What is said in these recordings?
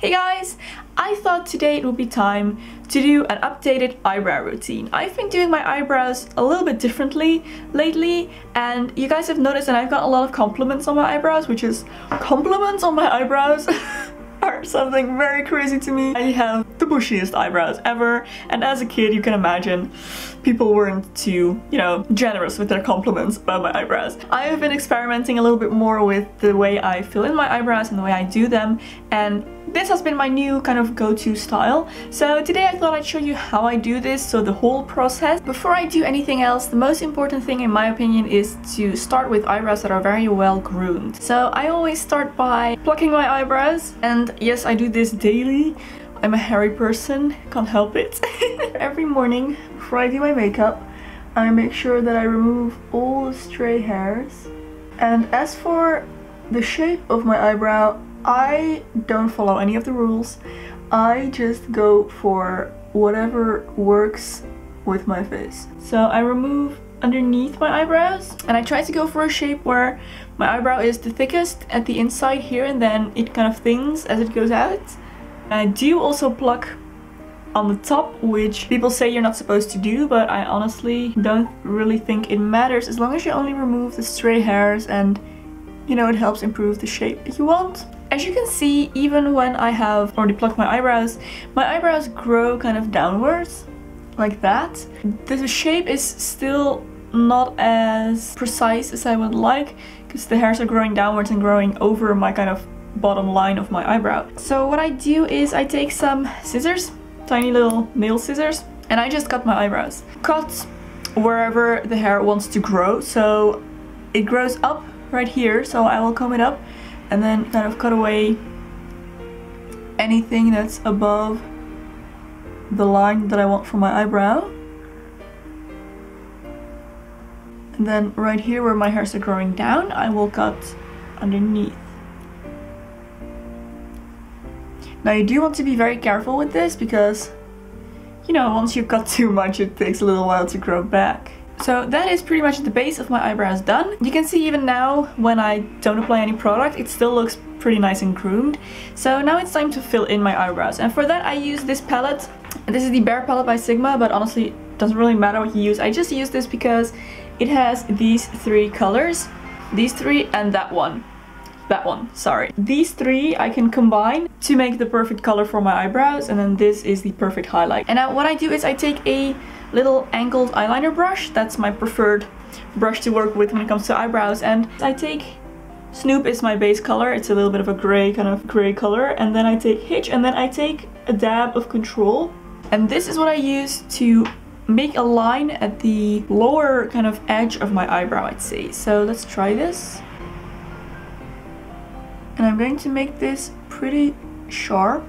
Hey guys! I thought today it would be time to do an updated eyebrow routine. I've been doing my eyebrows a little bit differently lately, and you guys have noticed that I've got a lot of compliments on my eyebrows, which is compliments on my eyebrows are something very crazy to me. I have the bushiest eyebrows ever, and as a kid you can imagine people weren't too, generous with their compliments about my eyebrows. I have been experimenting a little bit more with the way I fill in my eyebrows and the way I do them, and this has been my new kind of go-to style. So today I thought I'd show you how I do this, so the whole process. Before I do anything else, the most important thing in my opinion is to start with eyebrows that are very well groomed. So I always start by plucking my eyebrows, and yes, I do this daily. I'm a hairy person, can't help it. Every morning before I do my makeup, I make sure that I remove all the stray hairs. And as for the shape of my eyebrow, I don't follow any of the rules. I just go for whatever works with my face. So I remove underneath my eyebrows, and I try to go for a shape where my eyebrow is the thickest at the inside here, and then it kind of thins as it goes out. I do also pluck on the top, which people say you're not supposed to do, but I honestly don't really think it matters as long as you only remove the stray hairs, and it helps improve the shape that you want. As you can see, even when I have already plucked my eyebrows grow kind of downwards, like that. The shape is still not as precise as I would like, because the hairs are growing downwards and growing over my kind of bottom line of my eyebrow. So what I do is I take some scissors, tiny little nail scissors, and I just cut my eyebrows. Cut wherever the hair wants to grow, so it grows up right here, so I will comb it up and then kind of cut away anything that's above the line that I want for my eyebrow. And then right here where my hairs are growing down, I will cut underneath. Now you do want to be very careful with this because, once you cut too much, it takes a little while to grow back. So that is pretty much the base of my eyebrows done. You can see even now, when I don't apply any product, it still looks pretty nice and groomed. So now it's time to fill in my eyebrows. And for that I use this palette. This is the Bear palette by Sigma, but honestly it doesn't really matter what you use. I just use this because it has these three colors. These three and that one. Sorry. These three I can combine to make the perfect color for my eyebrows, and then this is the perfect highlight. And now what I do is I take a little angled eyeliner brush. That's my preferred brush to work with when it comes to eyebrows, and I take Snoop is my base color. It's a little bit of a gray color, and then I take Hitch, and then I take a dab of Control, and this is what I use to make a line at the lower kind of edge of my eyebrow, I'd say. So let's try this. And I'm going to make this pretty sharp.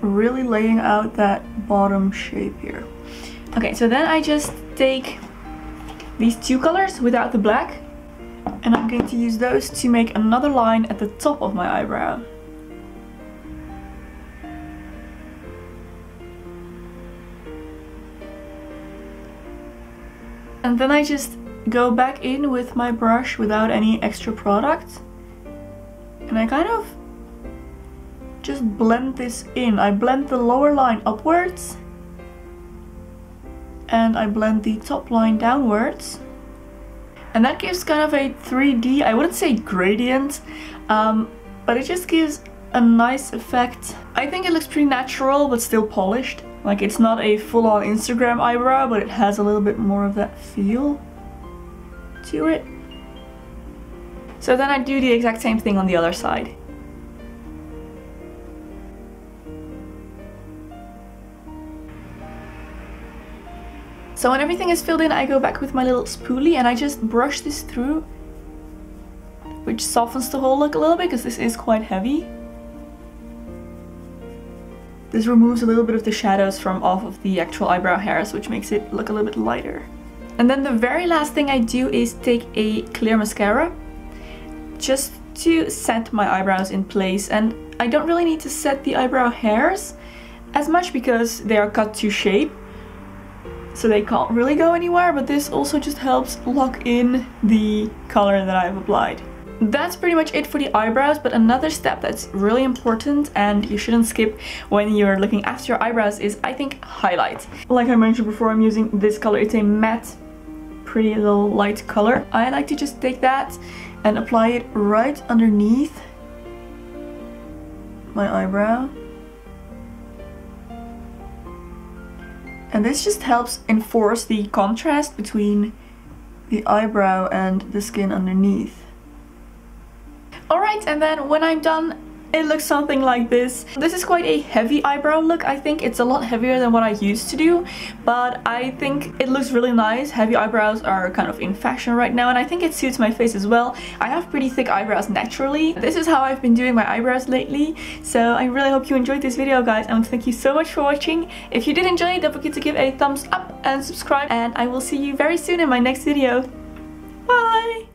Really laying out that bottom shape here. Okay, so then I just take these two colors without the black, and I'm going to use those to make another line at the top of my eyebrow. And then I just go back in with my brush without any extra product, and I kind of just blend this in. I blend the lower line upwards and I blend the top line downwards, and that gives kind of a 3D, I wouldn't say gradient, but it just gives a nice effect. I think it looks pretty natural but still polished. Like, it's not a full-on Instagram eyebrow, but it has a little bit more of that feel to it. So then I do the exact same thing on the other side. So when everything is filled in, I go back with my little spoolie and I just brush this through, which softens the whole look a little bit because this is quite heavy. This removes a little bit of the shadows from off of the actual eyebrow hairs, which makes it look a little bit lighter. And then the very last thing I do is take a clear mascara just to set my eyebrows in place. And I don't really need to set the eyebrow hairs as much because they are cut to shape. so they can't really go anywhere, but this also just helps lock in the color that I've applied. That's pretty much it for the eyebrows, but another step that's really important and you shouldn't skip when you're looking after your eyebrows is, I think, highlight. Like I mentioned before, I'm using this color. It's a matte, pretty little light color. I like to just take that and apply it right underneath my eyebrow. And this just helps enforce the contrast between the eyebrow and the skin underneath. Alright, and then when I'm done, it looks something like this. This is quite a heavy eyebrow look. I think it's a lot heavier than what I used to do, but I think it looks really nice. Heavy eyebrows are kind of in fashion right now, and I think it suits my face as well. I have pretty thick eyebrows naturally. This is how I've been doing my eyebrows lately, so I really hope you enjoyed this video, guys, and thank you so much for watching. If you did enjoy it, don't forget to give a thumbs up and subscribe, and I will see you very soon in my next video. Bye!